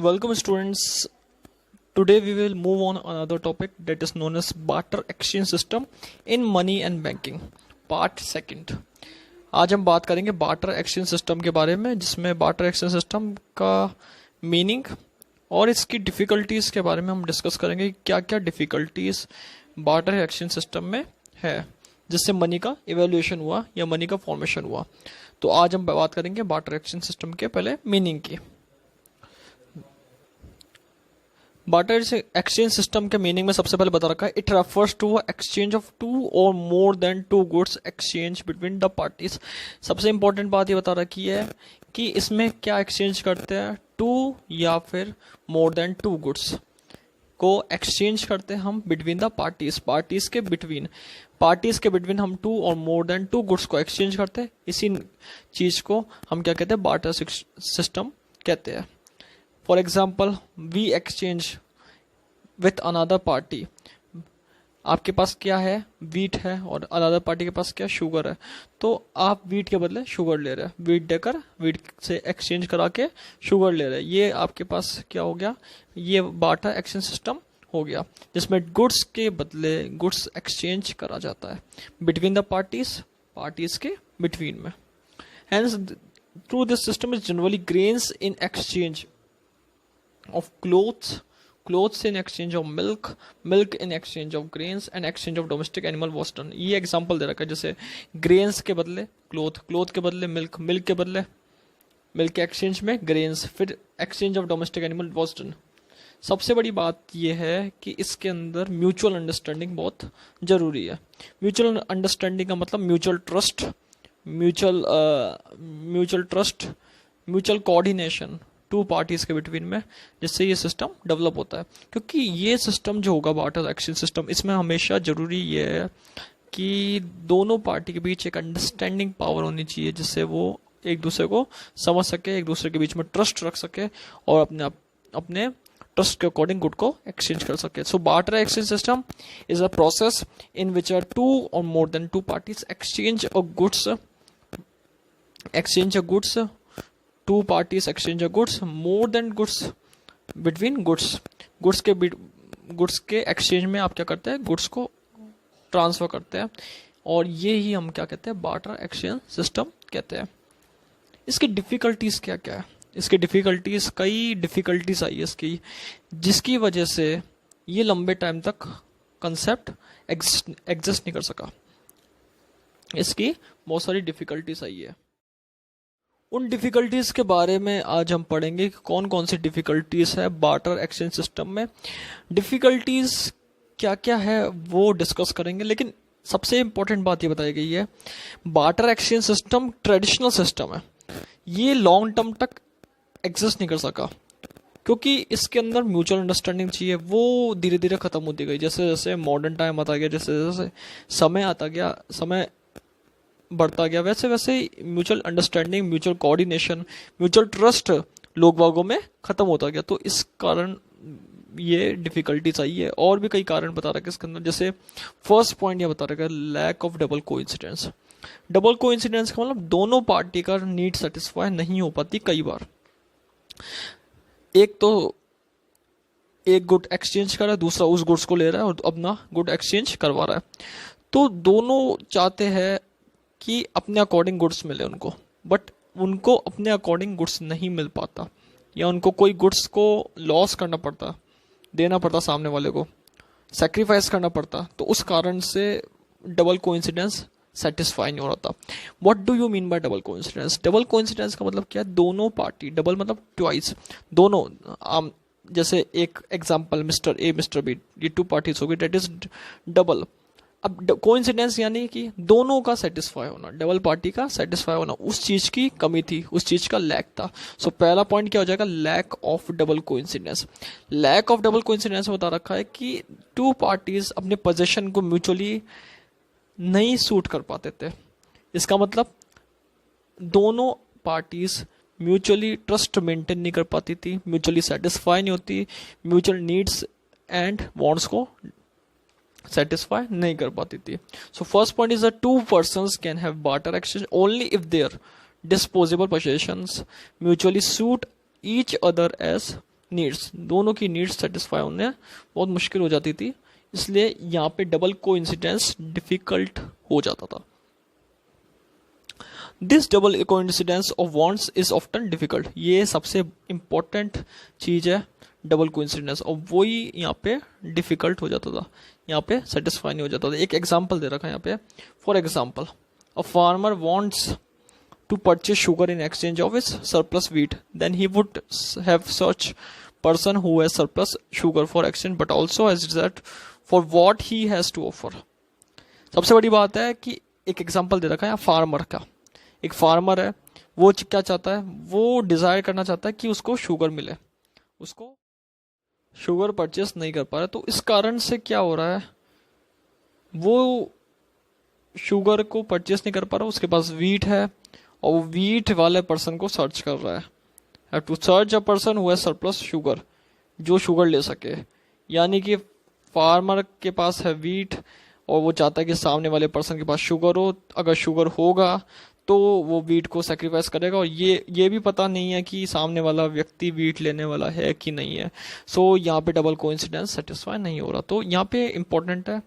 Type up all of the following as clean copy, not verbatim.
Welcome students. Today we will move on another topic that is known as barter exchange system in money and banking. Part second. आज हम बात करेंगे barter exchange system के बारे में, जिसमें barter exchange system का meaning और इसकी डिफ़िकल्टीज़ के बारे में हम डिस्कस करेंगे। क्या क्या डिफ़िकल्टीज़ बार्टर एक्सचेंज सिस्टम में है जिससे मनी का इवेल्यूएशन हुआ या मनी का फॉर्मेशन हुआ। तो आज हम बात करेंगे बार्टर एक्सचेंज सिस्टम के पहले मीनिंग की। बार्टर एक्सचेंज सिस्टम के मीनिंग में सबसे पहले बता रखा है, it refers to exchange of two or more than two goods exchange between the parties. सबसे इंपॉर्टेंट बात ये बता रखी है कि इसमें क्या एक्सचेंज करते हैं, टू या फिर मोर देन टू गुड्स को एक्सचेंज करते हैं हम बिटवीन द पार्टीज। पार्टीज के बिटवीन हम to or more than two goods को एक्सचेंज करते हैं। इसी चीज को हम क्या कहते हैं, बार्टर सिस्टम कहते हैं। For example, we exchange with another party. आपके पास क्या है, वीट है, और अनदर पार्टी के पास क्या, शुगर है। तो आप वीट के बदले शुगर ले रहे हैं, वीट देकर वीट से एक्सचेंज करा के शुगर ले रहे हैं। ये आपके पास क्या हो गया, ये बार्टर एक्सचेंज सिस्टम हो गया, जिसमें गुड्स के बदले गुड्स एक्सचेंज करा जाता है बिटवीन द पार्टीज के बिटवीन में। Hence through this system is generally grains in exchange of clothes in exchange of milk in exchange of grains and exchange of domestic animal was done। ये example दे रखा है, जैसे grains के बदले cloth के बदले मिल्क के बदले मिल्क के एक्सचेंज में grains, फिर exchange of domestic animal was done। सबसे बड़ी बात यह है कि इसके अंदर म्यूचुअल अंडरस्टैंडिंग बहुत जरूरी है। म्यूचुअल अंडरस्टैंडिंग का मतलब म्यूचुअल कोऑर्डिनेशन टू पार्टीज के बिटवीन में, जिससे ये सिस्टम डेवलप होता है। क्योंकि ये सिस्टम जो होगा बार्टर एक्सचेंज सिस्टम, इसमें हमेशा जरूरी ये है कि दोनों पार्टी के बीच एक अंडरस्टैंडिंग पावर होनी चाहिए, जिससे वो एक दूसरे को समझ सके, एक दूसरे के बीच में ट्रस्ट रख सके और अपने ट्रस्ट के अकॉर्डिंग गुड को एक्सचेंज कर सके। So barter exchange system is a process in which are two or more than two parties exchange a goods two parties exchange goods more than goods between goods के exchange में आप क्या करते हैं, goods को transfer करते हैं, और ये ही हम क्या कहते हैं, बार्टर एक्सचेंज सिस्टम कहते हैं। इसकी डिफिकल्टीज क्या क्या है, कई डिफिकल्टीज आई है इसकी, जिसकी वजह से ये लंबे टाइम तक कंसेप्ट एग्जिस्ट नहीं कर सका। इसकी बहुत सारी डिफिकल्टीज आई है। उन डिफ़िकल्टीज़ के बारे में आज हम पढ़ेंगे कि कौन कौन सी डिफ़िकल्टीज़ है बार्टर एक्सचेंज सिस्टम में। डिफ़िकल्टीज़ क्या क्या है वो डिस्कस करेंगे, लेकिन सबसे इम्पोर्टेंट बात ये बताई गई है, barter exchange system traditional system है, ये लॉन्ग टर्म तक एग्जिस्ट नहीं कर सका, क्योंकि इसके अंदर म्यूचुअल अंडरस्टैंडिंग चाहिए, वो धीरे धीरे ख़त्म होती गई। जैसे जैसे मॉडर्न टाइम आता गया, जैसे जैसे समय बढ़ता गया, वैसे वैसे mutual understanding, mutual coordination, mutual trust लोग बागों में खत्म होता गया। तो इस कारण ये डिफिकल्टीज आई है, और भी कई कारण बता रखे इसके अंदर। जैसे फर्स्ट पॉइंट ये बता रखा है, lack of double coincidence. Double coincidence का मतलब दोनों पार्टी का नीड सेटिस्फाई नहीं हो पाती कई बार। एक गुड एक्सचेंज कर रहा है, दूसरा उस गुड्स को ले रहा है और अपना गुड एक्सचेंज करवा रहा है, तो दोनों चाहते हैं कि अपने अकॉर्डिंग गुड्स मिले उनको, बट उनको अपने अकॉर्डिंग गुड्स नहीं मिल पाता, या उनको कोई गुड्स को लॉस करना पड़ता, देना पड़ता, सामने वाले को सेक्रीफाइस करना पड़ता। तो उस कारण से डबल कोइंसिडेंस सेटिस्फाई नहीं हो रहा था। What do you mean by double coincidence? Double coincidence का मतलब क्या है, दोनों पार्टी, डबल मतलब ट्वाइस, दोनों जैसे एक example mister A mister B, ये टू पार्टीज हो गई, डेट इज डबल। अब कोइंसिडेंस यानी कि दोनों का सेटिस्फाई होना, डबल पार्टी का सेटिस्फाई होना, उस चीज की कमी थी, उस चीज का लैक था। सो पहला पॉइंट क्या हो जाएगा, lack of double coincidence. Lack of double coincidence बता रखा है कि टू पार्टीज अपने पोजीशन को म्यूचुअली नहीं सूट कर पाते थे। इसका मतलब दोनों पार्टीज म्यूचुअली ट्रस्ट मेंटेन नहीं कर पाती थी, म्यूचुअली सेटिस्फाई नहीं होती, म्यूचुअल नीड्स एंड वांट्स को सेटिस्फाई नहीं कर पाती थी। So first point is the two persons can have barter exchange only if there disposable possessions mutually suit each other as needs, दोनों की नीड्स सेटिस्फाई होने बहुत मुश्किल हो जाती थी, इसलिए यहाँ पे डबल कोइंसिडेंस डिफिकल्ट हो जाता था। This double coincidence of wants is often difficult, ये सबसे इंपॉर्टेंट चीज है डबल कोइंसिडेंस, और वही यहाँ पे डिफिकल्ट हो जाता था, यहाँ पे सेटिस्फाई नहीं हो जाता था। एक एग्जांपल दे रखा है यहाँ पे, for example a farmer wants to purchase sugar in exchange of his surplus wheat, then he would have such person who has surplus sugar for exchange but also has that for what he has to offer। सबसे बड़ी बात है कि एक example दे रखा है farmer का, एक फार्मर है, वो क्या चाहता है, वो डिजायर करना चाहता है कि उसको शुगर मिले, उसको शुगर परचेस नहीं कर पा रहा, तो इस कारण से क्या हो रहा है, वो शुगर को परचेस नहीं कर पा रहा, उसके पास वीट है और वो वीट वाले पर्सन को सर्च कर रहा है, have to search a person who has surplus sugar, जो शुगर ले सके। यानी कि फार्मर के पास है वीट और वो चाहता है कि सामने वाले पर्सन के पास शुगर हो, अगर शुगर होगा तो वो वीट को सेक्रीफाइस करेगा, और ये भी पता नहीं है कि सामने वाला व्यक्ति वीट लेने वाला है कि नहीं है। सो यहाँ पे डबल कोइंसिडेंस सेटिस्फाई नहीं हो रहा, तो यहाँ पे इंपॉर्टेंट है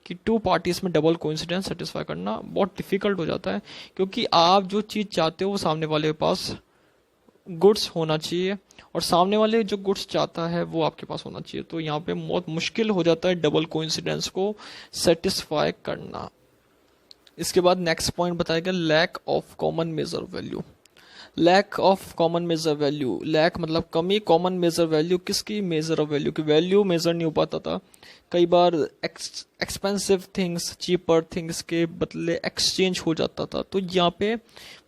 कि टू पार्टीज में डबल कोइंसिडेंस सेटिस्फाई करना बहुत डिफिकल्ट हो जाता है, क्योंकि आप जो चीज़ चाहते हो वो सामने वाले के पास गुड्स होना चाहिए और सामने वाले जो गुड्स चाहता है वो आपके पास होना चाहिए, तो यहाँ पे बहुत मुश्किल हो जाता है डबल कोइंसिडेंस को सेटिस्फाई करना। इसके बाद नेक्स्ट पॉइंट बताएगा lack of common measure value. Lack of common measure value, lack मतलब कमी, कॉमन मेजर वैल्यू किसकी, मेजर ऑफ वैल्यू की, वैल्यू मेजर नहीं हो पाता था। कई बार एक्सपेंसिव थिंग्स चीपर थिंग्स के बदले एक्सचेंज हो जाता था, तो यहाँ पे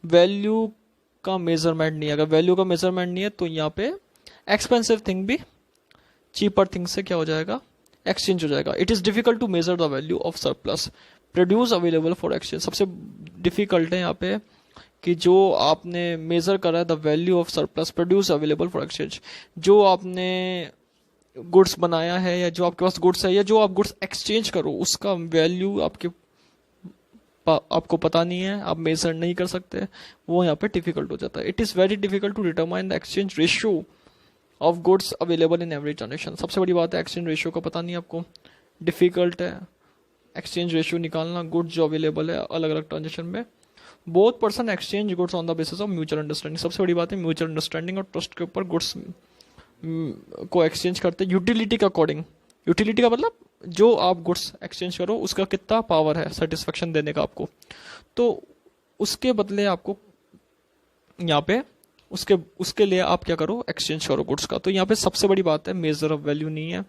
वैल्यू का मेजरमेंट नहीं है। अगर वैल्यू का मेजरमेंट नहीं है तो यहाँ पे एक्सपेंसिव थिंग भी चीपर थिंग से क्या हो जाएगा, एक्सचेंज हो जाएगा। It is difficult to measure the value of surplus produce available for exchange. सबसे डिफिकल्ट है यहाँ पे कि जो आपने मेजर करा है the value of surplus produce available for exchange, जो आपने गुड्स बनाया है या जो आपके पास गुड्स है या जो आप गुड्स एक्सचेंज करो उसका वैल्यू आपको पता नहीं है, आप मेजर नहीं कर सकते, वो यहाँ पे डिफिकल्ट हो जाता है। It is very difficult to determine the exchange ratio of goods available in every transaction. सबसे बड़ी बात है एक्सचेंज रेशियो का पता नहीं आपको, डिफिकल्ट है एक्सचेंज रेशियो निकालना गुड्स जो अवेलेबल है अलग अलग ट्रांजेक्शन में। Both person exchange goods on the basis of mutual understanding. सबसे बड़ी बात है म्यूचुअल अंडरस्टैंडिंग और ट्रस्ट के ऊपर गुड्स को एक्सचेंज करते हैं यूटिलिटी के अकॉर्डिंग। यूटिलिटी का मतलब जो आप गुड्स एक्सचेंज करो उसका कितना पावर है सेटिस्फेक्शन देने का आपको, तो उसके बदले आपको यहाँ पे उसके लिए आप क्या करो, एक्सचेंज करो गुड्स का। तो यहाँ पे सबसे बड़ी बात है मेजर ऑफ वैल्यू नहीं है,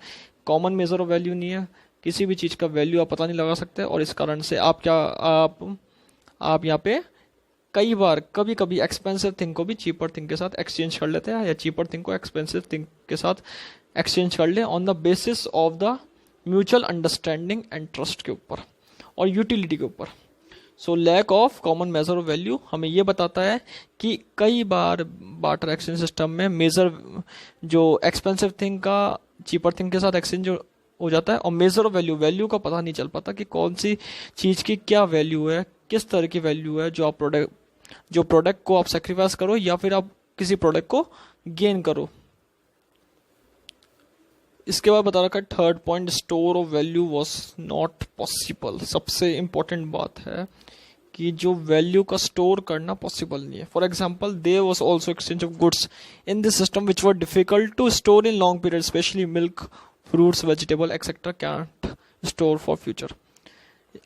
कॉमन मेजर ऑफ वैल्यू नहीं है, किसी भी चीज़ का वैल्यू आप पता नहीं लगा सकते, और इस कारण से आप यहाँ पे कई बार कभी कभी एक्सपेंसिव थिंग को भी चीपर थिंग के साथ एक्सचेंज कर लेते हैं, या चीपर थिंग को एक्सपेंसिव थिंग के साथ एक्सचेंज कर ले on the basis of the mutual understanding and trust के ऊपर और यूटिलिटी के ऊपर। So lack of common measure of value हमें ये बताता है कि कई बार बार्टर एक्सचेंज सिस्टम में मेजर जो एक्सपेंसिव थिंग का चीपर थिंग के साथ एक्सचेंज हो जाता है, और मेजर ऑफ वैल्यू का पता नहीं चल पाता कि कौन सी चीज़ की क्या वैल्यू है, किस तरह की वैल्यू है जो प्रोडक्ट को आप सेक्रीफाइस करो या फिर आप किसी प्रोडक्ट को गेन करो। इसके बाद बता रखा है third point store of value was not possible. सबसे इंपॉर्टेंट बात है कि जो वैल्यू का स्टोर करना पॉसिबल नहीं है। For example there was also exchange of goods in this system which were difficult to store in long period, specially milk, fruits, vegetable etcetera can't store for future.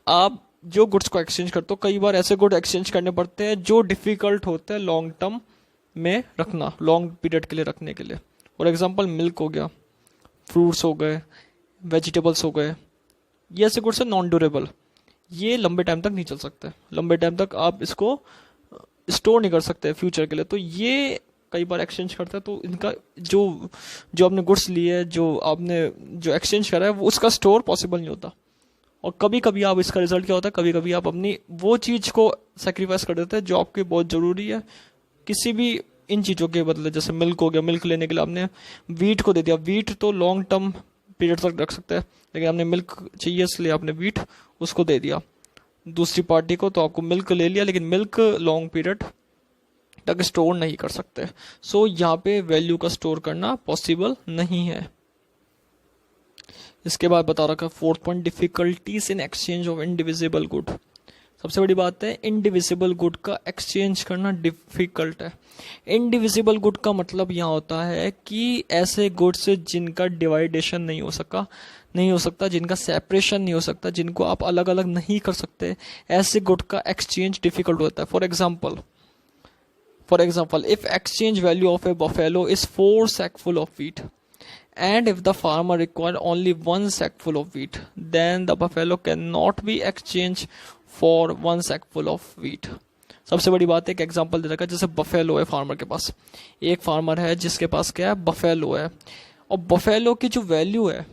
आप जो goods को exchange करते हो कई बार ऐसे good exchange करने पड़ते हैं जो डिफिकल्ट होते हैं लॉन्ग टर्म में रखना, लॉन्ग पीरियड के लिए रखने के लिए। फॉर एग्जाम्पल मिल्क हो गया, फ्रूट्स हो गए, वेजिटेबल्स हो गए, ये ऐसे गुड्स है नॉन ड्यूरेबल, ये लंबे टाइम तक नहीं चल सकते, लंबे टाइम तक आप इसको स्टोर नहीं कर सकते फ्यूचर के लिए, तो ये कई बार एक्सचेंज करते हैं। तो इनका जो आपने गुड्स लिए, जो आपने जो एक्सचेंज करा है वो उसका स्टोर पॉसिबल नहीं होता, और कभी कभी आप इसका रिजल्ट क्या होता है, कभी कभी आप अपनी वो चीज़ को सेक्रीफाइस कर देते हैं जो आपकी बहुत ज़रूरी है किसी भी इन चीज़ों के बदले। जैसे मिल्क हो गया, मिल्क लेने के लिए आपने वीट को दे दिया, वीट तो लॉन्ग टर्म पीरियड तक रख सकते हैं, लेकिन आपने मिल्क चाहिए इसलिए आपने वीट उसको दे दिया दूसरी पार्टी को, तो आपको मिल्क ले लिया, लेकिन मिल्क लॉन्ग पीरियड तक स्टोर नहीं कर सकते। सो यहाँ पे वैल्यू का स्टोर करना पॉसिबल नहीं है। इसके बाद बता रखा है fourth point, difficulties in exchange of indivisible good. सबसे बड़ी बात है इनडिविजिबल गुड का एक्सचेंज करना डिफिकल्ट है। इनडिविजिबल गुड का मतलब यहाँ होता है कि ऐसे गुड्स जिनका डिवाइडेशन नहीं हो सकता, जिनका सेपरेशन नहीं हो सकता, जिनको आप अलग अलग नहीं कर सकते, ऐसे गुड का एक्सचेंज डिफिकल्ट होता है। For example if exchange value of A buffalo is 4 sackful of wheat and if the farmer required only 1 sackful of wheat, then the buffalo cannot be exchanged for 1 sackful of wheat। सबसे बड़ी बात है एक example दे रखा है, जैसे buffalo है farmer के पास, एक फार्मर है जिसके पास क्या है, बफेलो है, और बफेलो की जो वैल्यू है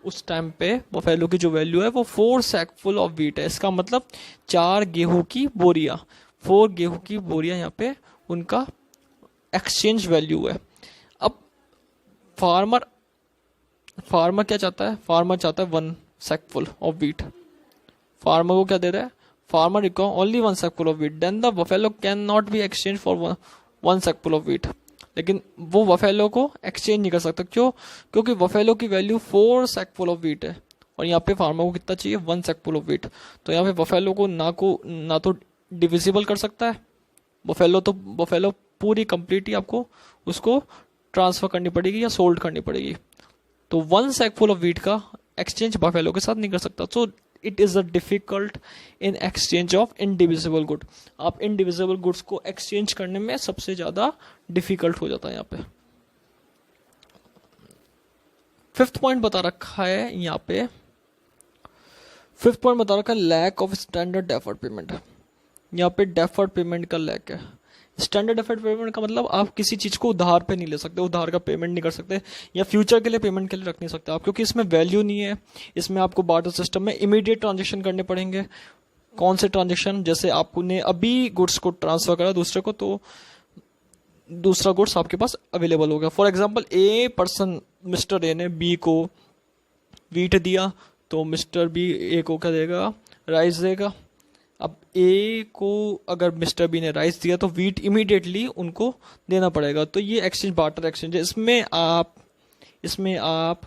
उस टाइम पे, बफेलो की जो वैल्यू है वो 4 sackful of wheat है। इसका मतलब 4 गेहूं की बोरियां, 4 गेहूं की बोरियां यहाँ पे उनका एक्सचेंज वैल्यू है। अब फार्मर क्या चाहता है, फार्मर चाहता है 1 sackful of wheat। फार्मर को क्या दे रहा है, farmer require only 1 sackful of wheat, then the buffalo can not be exchange for 1 sackful of wheat। लेकिन वो बफेलो को एक्सचेंज नहीं कर सकता, क्यों? क्योंकि बफेलो की वैल्यू 4 sackful of wheat है और यहाँ पे फार्मर को कितना चाहिए, 1 sackful of wheat। तो यहाँ पे बफेलो को ना तो डिविजिबल कर सकता है बफेलो पूरी कंप्लीटली आपको उसको ट्रांसफर करनी पड़ेगी या सोल्ड करनी पड़ेगी। तो 1 sackful of wheat का एक्सचेंज बफेलो के साथ नहीं कर सकता। So it is a difficult in exchange of indivisible good. आप इनडिविजिबल गुड्स को एक्सचेंज करने में सबसे ज्यादा डिफिकल्ट हो जाता है यहाँ पे। फिफ्थ पॉइंट बता रखा है यहाँ पे, फिफ्थ पॉइंट बता रखा है lack of standard deferred payment. यहाँ पे डेफर्ड पेमेंट का लैक है। स्टैंडर्ड डेफर्ड पेमेंट का मतलब आप किसी चीज को उधार पे नहीं ले सकते, उधार का पेमेंट नहीं कर सकते, या फ्यूचर के लिए पेमेंट के लिए रख नहीं सकते आप, क्योंकि इसमें वैल्यू नहीं है। इसमें आपको बार्टर सिस्टम में इमीडिएट ट्रांजेक्शन करने पड़ेंगे। कौन से ट्रांजेक्शन, जैसे आपने अभी गुड्स को ट्रांसफर करा दूसरे को, तो दूसरा गुड्स आपके पास अवेलेबल हो गया। For example a person, mister A ने बी को वीट दिया, तो मिस्टर बी ए को क्या देगा, राइस देगा। अब ए को अगर मिस्टर बी ने राइस दिया तो वीट इमीडिएटली उनको देना पड़ेगा। तो ये एक्सचेंज बार्टर एक्सचेंज है। इसमें आप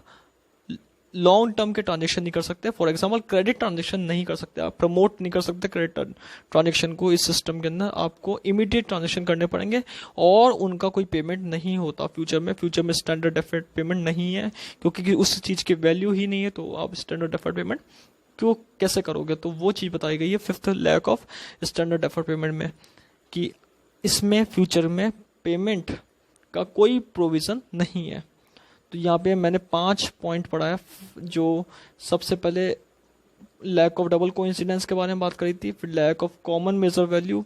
लॉन्ग टर्म के ट्रांजेक्शन नहीं कर सकते। फॉर एग्जांपल क्रेडिट ट्रांजेक्शन नहीं कर सकते, आप प्रमोट नहीं कर सकते क्रेडिट ट्रांजेक्शन को। इस सिस्टम के अंदर आपको इमीडिएट ट्रांजेक्शन करने पड़ेंगे और उनका कोई पेमेंट नहीं होता फ्यूचर में। फ्यूचर में स्टैंडर्ड डेफर्ड पेमेंट नहीं है, क्योंकि उस चीज़ की वैल्यू ही नहीं है, तो आप स्टैंडर्ड डेफर्ड पेमेंट क्यों कैसे करोगे। तो वो चीज़ बताई गई है fifth lack of standard deferred payment में, कि इसमें फ्यूचर में पेमेंट का कोई प्रोविज़न नहीं है। तो यहाँ पे मैंने 5 पॉइंट पढ़ा है। जो सबसे पहले लैक ऑफ डबल कोइंसिडेंस के बारे में बात करी थी, फिर lack of common measure value,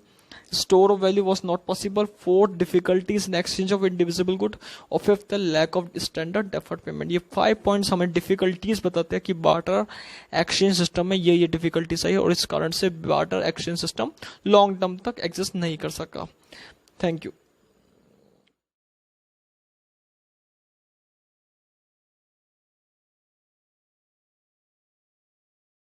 store of value was not possible, fourth difficulties in exchange of indivisible good, और fifth lack of standard deferred payment. ये 5 पॉइंट्स हमें डिफिकल्टीज बताते हैं कि बार्टर एक्सचेंज सिस्टम में ये डिफिकल्टीज आई और इस कारण से barter exchange system long term तक एग्जिस्ट नहीं कर सका। Thank you.